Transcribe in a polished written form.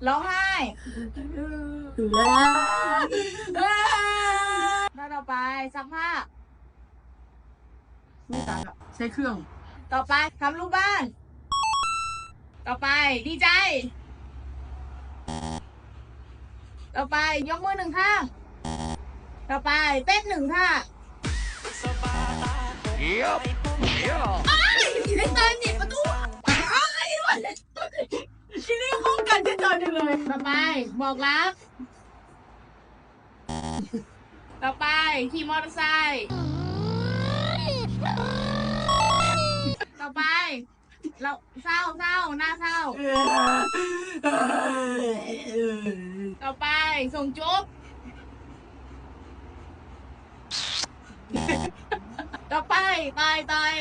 ร้องไห้แล้วต่อไปซักผ้าไม่ตัดอะใช้เครื่องต่อไปทำรูปบ้านต่อไปดีใจต่อไปยกมือหนึ่งท่าต่อไปเต้นหนึ่งท่าไอ้ตาหนีบประตูที่นี่ห้องกันจะจอดจังเลยต่อไปบอกรักต่อไปขี่มอเตอร์ไซค์ต่อไปเราเศร้าหน้าเศร้าต่อไปส่งจุ๊บต่อไปตาย